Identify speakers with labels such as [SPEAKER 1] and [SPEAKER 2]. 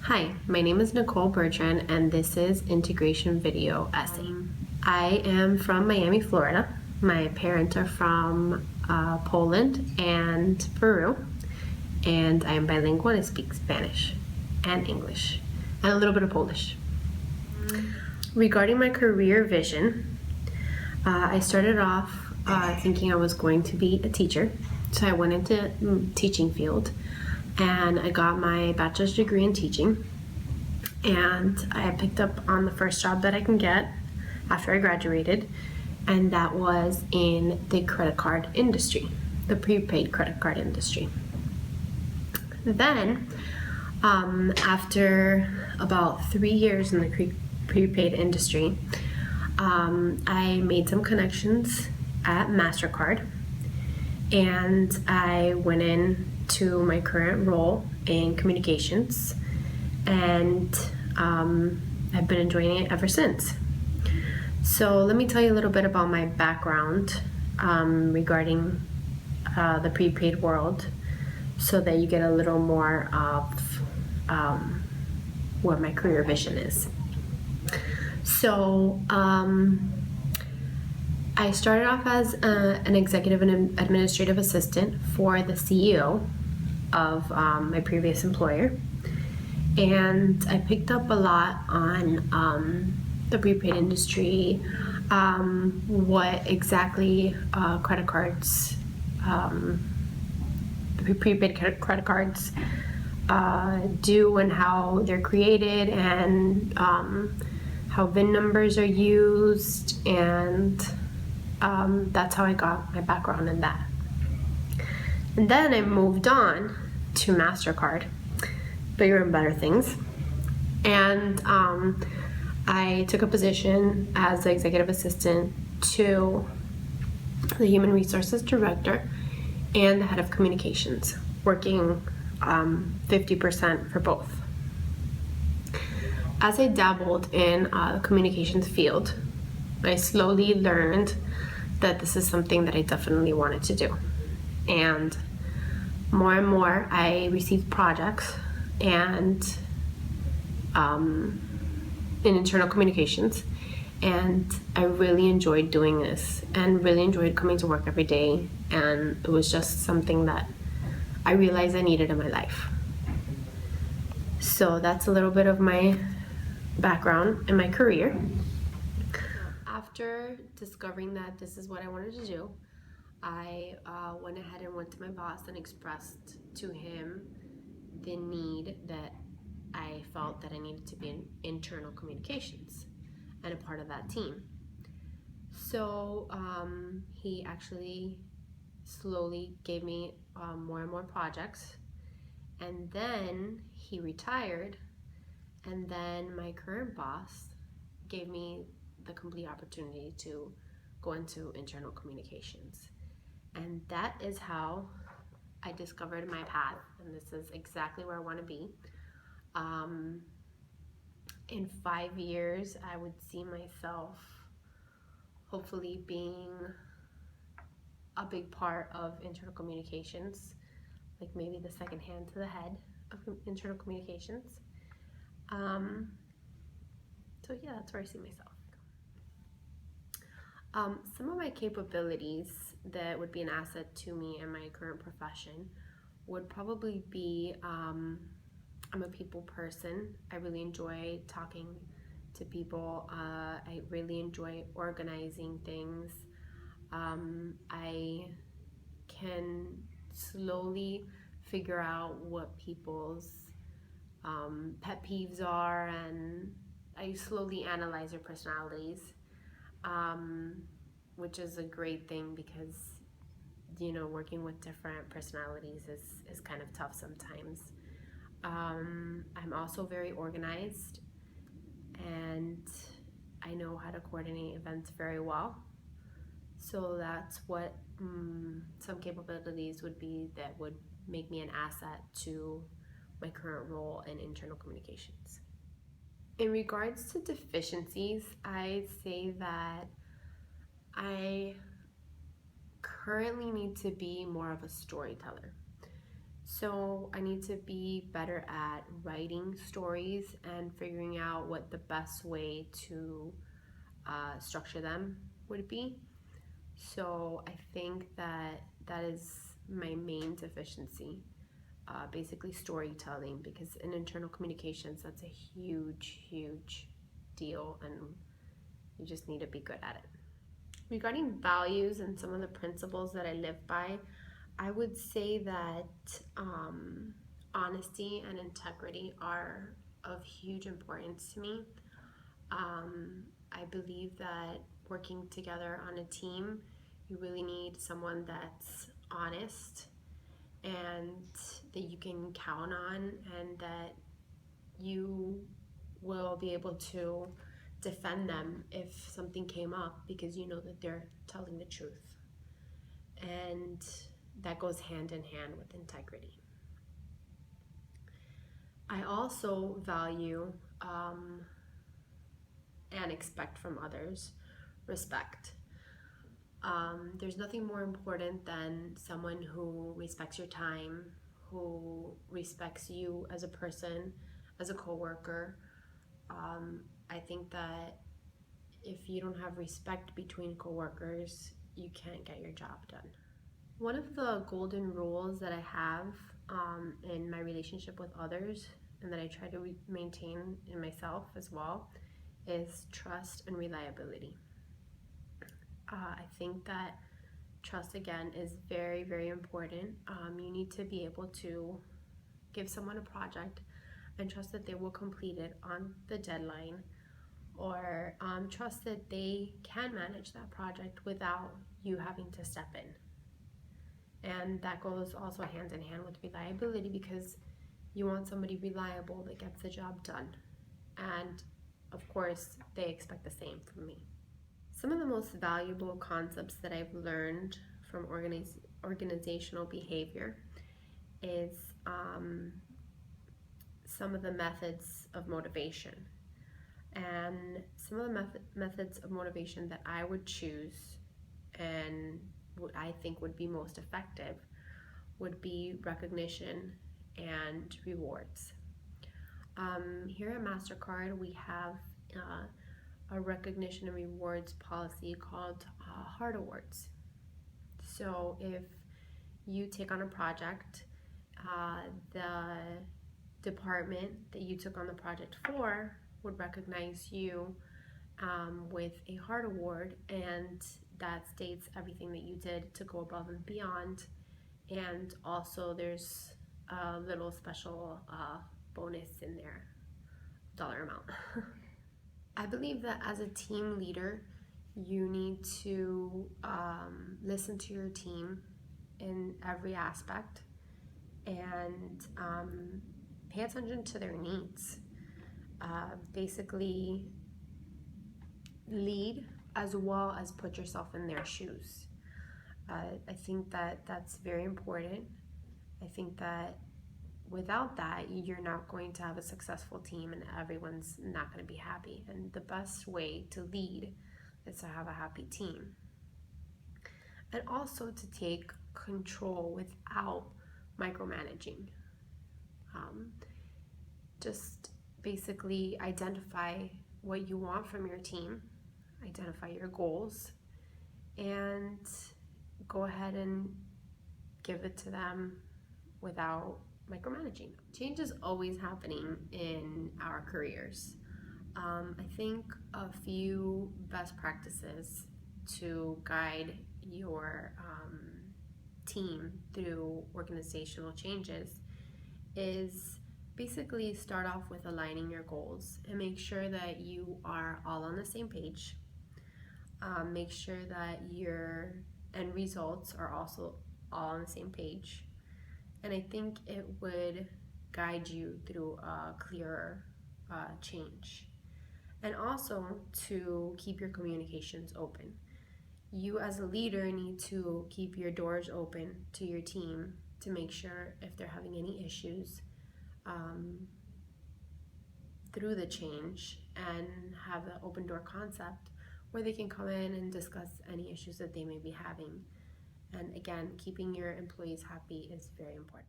[SPEAKER 1] Hi, my name is Nicole Bertrand, and this is Integration Video Essay. I am from Miami, Florida. My parents are from Poland and Peru, and I am bilingual and I speak Spanish and English and a little bit of Polish. Regarding my career vision, I started off thinking I was going to be a teacher, so I went into teaching field and I got my bachelor's degree in teaching, and I picked up on the first job that I can get after I graduated, and that was in the credit card industry, the prepaid credit card industry. Then, after about 3 years in the prepaid industry, I made some connections at MasterCard, and I went into my current role in communications, and I've been enjoying it ever since. So let me tell you a little bit about my background regarding the prepaid world, so that you get a little more of what my career vision is. So I started off as an executive and administrative assistant for the CEO of my previous employer, and I picked up a lot on the prepaid industry, what exactly credit cards, prepaid credit cards do, and how they're created, and how VIN numbers are used, and that's how I got my background in that. And then I moved on to MasterCard, bigger and better things, and I took a position as the executive assistant to the human resources director and the head of communications, working 50% for both. As I dabbled in the communications field, I slowly learned that this is something that I definitely wanted to do. And more, I received projects and in internal communications, and I really enjoyed doing this and really enjoyed coming to work every day, and it was just something that I realized I needed in my life. So that's a little bit of my background and my career. After discovering that this is what I wanted to do, I went ahead and went to my boss and expressed to him the need that I felt that I needed to be in internal communications and a part of that team. So he actually slowly gave me more and more projects, and then he retired, and then my current boss gave me the complete opportunity to go into internal communications. And that is how I discovered my path, and this is exactly where I want to be. In 5 years, I would see myself hopefully being a big part of internal communications, like maybe the second hand to the head of internal communications. So yeah, that's where I see myself. Some of my capabilities that would be an asset to me in my current profession would probably be I'm a people person. I really enjoy talking to people. I really enjoy organizing things. I can slowly figure out what people's pet peeves are, and I slowly analyze their personalities, which is a great thing because, you know, working with different personalities is kind of tough sometimes. I'm also very organized, and I know how to coordinate events very well. So that's what some capabilities would be that would make me an asset to my current role in internal communications. In regards to deficiencies, I say that I currently need to be more of a storyteller. So I need to be better at writing stories and figuring out what the best way to structure them would be. So I think that that is my main deficiency, basically storytelling, because in internal communications, that's a huge deal, and you just need to be good at it. Regarding values and some of the principles that I live by, I would say that honesty and integrity are of huge importance to me. I believe that working together on a team, you really need someone that's honest and that you can count on, and that you will be able to defend them if something came up, because you know that they're telling the truth. And that goes hand in hand with integrity. I also value and expect from others respect. There's nothing more important than someone who respects your time, who respects you as a person, as a coworker. I think that if you don't have respect between coworkers, you can't get your job done. One of the golden rules that I have in my relationship with others, and that I try to maintain in myself as well, is trust and reliability. I think that trust, again, is very important. You need to be able to give someone a project and trust that they will complete it on the deadline, or trust that they can manage that project without you having to step in. And that goes also hand in hand with reliability, because you want somebody reliable that gets the job done. And of course, they expect the same from me. Some of the most valuable concepts that I've learned from organizational behavior is some of the methods of motivation. And some of the methods of motivation that I would choose and what I think would be most effective would be recognition and rewards. Here at MasterCard, we have a recognition and rewards policy called Heart Awards. So if you take on a project, the department that you took on the project for would recognize you with a Heart Award, and that states everything that you did to go above and beyond. And also there's a little special bonus in there, dollar amount. I believe that as a team leader, you need to listen to your team in every aspect and pay attention to their needs. Basically, lead as well as put yourself in their shoes. I think that that's very important. I think that without that, you're not going to have a successful team, and everyone's not going to be happy. And the best way to lead is to have a happy team. And also to take control without micromanaging. Just basically identify what you want from your team, identify your goals, and go ahead and give it to them without micromanaging. Change is always happening in our careers. I think a few best practices to guide your team through organizational changes is basically start off with aligning your goals and make sure that you are all on the same page. Make sure that your end results are also all on the same page. And I think it would guide you through a clearer change. And also to keep your communications open. You as a leader need to keep your doors open to your team to make sure if they're having any issues through the change, and have the open door concept where they can come in and discuss any issues that they may be having. And again, keeping your employees happy is very important.